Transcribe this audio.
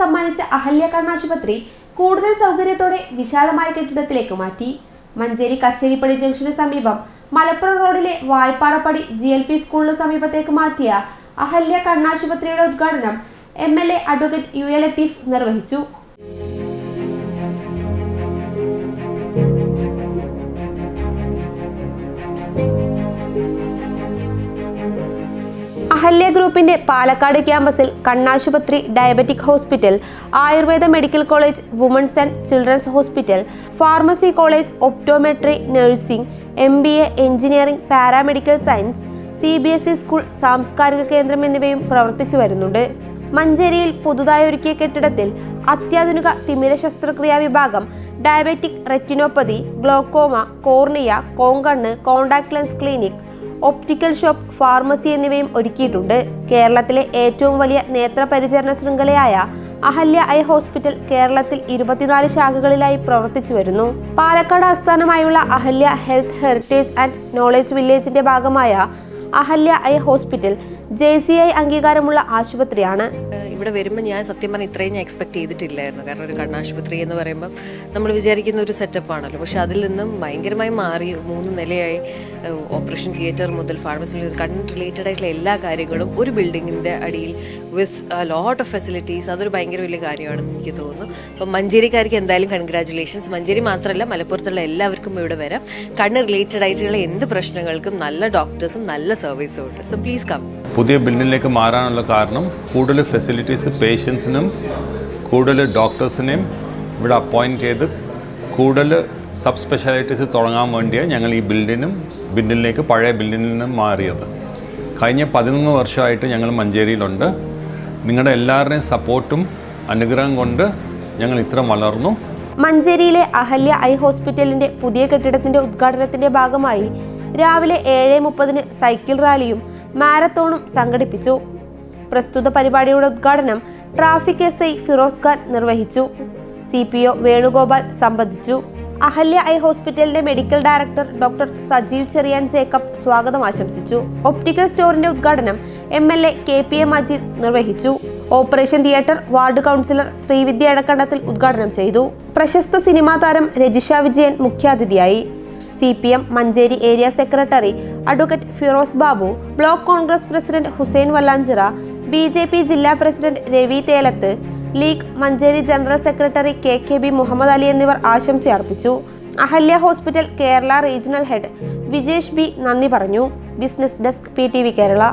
സമ്മാനിച്ച അഹല്യ കണ്ണാശുപത്രി കൂടുതൽ സൗകര്യത്തോടെ വിശാലമായ കെട്ടിടത്തിലേക്ക് മാറ്റി. മഞ്ചേരി കച്ചേരിപ്പടി ജംഗ്ഷന് സമീപം മലപ്പുറം റോഡിലെ വായ്പാറപ്പടി GLP സ്കൂളിന് സമീപത്തേക്ക് മാറ്റിയ അഹല്യ കണ്ണാശുപത്രിയുടെ ഉദ്ഘാടനം MLA അഡ്വക്കേറ്റ് UA ലത്തീഫ് നിർവഹിച്ചു. അഹല്യ ഗ്രൂപ്പിന്റെ പാലക്കാട് ക്യാമ്പസിൽ കണ്ണാശുപത്രി, diabetic hospital, Ayurveda medical college, women's and children's hospital, pharmacy college, optometry, nursing, MBA, engineering, paramedical science, CBSE school, സാംസ്കാരിക കേന്ദ്രം എന്നിവയും പ്രവർത്തിച്ചു വരുന്നുണ്ട്. മഞ്ചേരിയിൽ പുതുതായി ഒരുക്കിയ കെട്ടിടത്തിൽ അത്യാധുനിക തിമിര ശസ്ത്രക്രിയാ വിഭാഗം, ഡയബറ്റിക് റെറ്റിനോപ്പതി, ഗ്ലോക്കോമ, കോർണിയ, കോങ്കണ്ണ്, contact lens clinic, optical shop, pharmacy എന്നിവയും ഒരുക്കിയിട്ടുണ്ട്. കേരളത്തിലെ ഏറ്റവും വലിയ നേത്ര പരിചരണ ശൃംഖലയായ അഹല്യ ഐ ഹോസ്പിറ്റൽ കേരളത്തിൽ 24 ശാഖകളിലായി പ്രവർത്തിച്ചു വരുന്നു. പാലക്കാട് ആസ്ഥാനമായുള്ള Ahalia health heritage and knowledge വില്ലേജിന്റെ ഭാഗമായ അഹല്യ ഐ ഹോസ്പിറ്റൽ JCI അംഗീകാരമുള്ള ആശുപത്രിയാണ്. ഇവിടെ വരുമ്പോൾ ഞാൻ സത്യം പറഞ്ഞാൽ ഇത്രയും ഞാൻ എക്സ്പെക്ട് ചെയ്തിട്ടില്ലായിരുന്നു. കാരണം ഒരു കണ്ണാശുപത്രി എന്ന് പറയുമ്പം നമ്മൾ വിചാരിക്കുന്ന ഒരു സെറ്റപ്പാണല്ലോ. പക്ഷെ അതിൽ നിന്നും ഭയങ്കരമായി മാറി 3 നിലയായി ഓപ്പറേഷൻ തിയേറ്റർ മുതൽ ഫാർമസിയിൽ കണ്ണ് റിലേറ്റഡ് ആയിട്ടുള്ള എല്ലാ കാര്യങ്ങളും ഒരു ബിൽഡിങ്ങിൻ്റെ അടിയിൽ വിത്ത് ലോട്ട് ഓഫ് ഫെസിലിറ്റീസ്. അതൊരു ഭയങ്കര വലിയ കാര്യമാണെന്ന് എനിക്ക് തോന്നുന്നു. അപ്പം മഞ്ചേരിക്കാർക്ക് എന്തായാലും കൺഗ്രാജുലേഷൻസ്. മഞ്ചേരി മാത്രമല്ല, മലപ്പുറത്തുള്ള എല്ലാവർക്കും ഇവിടെ വരാം. കണ്ണ് റിലേറ്റഡ് ആയിട്ടുള്ള എന്ത് പ്രശ്നങ്ങൾക്കും നല്ല ഡോക്ടേഴ്സും നല്ല സർവീസും ഉണ്ട്. So please come. പുതിയ ബിൽഡിങ്ങിലേക്ക് മാറാനുള്ള കാരണം കൂടുതൽ ഫെസിലിറ്റീസ് പേഷ്യൻസിനും കൂടുതൽ ഡോക്ടേഴ്സിനെയും ഇവിടെ അപ്പോയിൻറ്റ് ചെയ്ത് കൂടുതൽ സബ് സ്പെഷ്യാലിറ്റീസ് തുടങ്ങാൻ വേണ്ടിയാണ് ഞങ്ങൾ ഈ ബിൽഡിങ്ങിലേക്ക് പഴയ ബിൽഡിങ്ങിൽ നിന്നും മാറിയത്. കഴിഞ്ഞ 11 വർഷമായിട്ട് ഞങ്ങൾ മഞ്ചേരിയിലുണ്ട്. നിങ്ങളുടെ എല്ലാവരുടെയും സപ്പോർട്ടും അനുഗ്രഹം കൊണ്ട് ഞങ്ങൾ ഇത്ര വളർന്നു. മഞ്ചേരിയിലെ അഹല്യ ഐ ഹോസ്പിറ്റലിന്റെ പുതിയ കെട്ടിടത്തിന്റെ ഉദ്ഘാടനത്തിന്റെ ഭാഗമായി രാവിലെ 7:30 സൈക്കിൾ റാലിയും മാരത്തോണും സംഘടിപ്പിച്ചു. പ്രസ്തുത പരിപാടിയുടെ ഉദ്ഘാടനം ട്രാഫിക് SI ഫിറോസ് ഖാൻ നിർവഹിച്ചു. CPO വേണുഗോപാൽ സംബന്ധിച്ചു. അഹല്യ ഐ ഹോസ്പിറ്റലിന്റെ medical director doctor Sajeev Cherian Jacob സ്വാഗതം ആശംസിച്ചു. ഒപ്റ്റിക്കൽ സ്റ്റോറിന്റെ ഉദ്ഘാടനം MLA KPA മജീദ് നിർവഹിച്ചു. Operation theatre ward councillor Sreevidya എടക്കണ്ടത്തിൽ ഉദ്ഘാടനം ചെയ്തു. പ്രശസ്ത സിനിമാ താരം രജിഷ വിജയൻ മുഖ്യാതിഥിയായി. CPM Manjeri area secretary advocate Firoz Babu, block Congress president Hussain Vallanchira, BJP ജില്ലാ president Ravi Thelath, League Manjeri general secretary KKB Muhammad Ali എന്നിവർ ആശംസയർപ്പിച്ചു. Ahalia hospital Kerala regional head Vijesh B നന്ദി പറഞ്ഞു. Business desk PTV Kerala.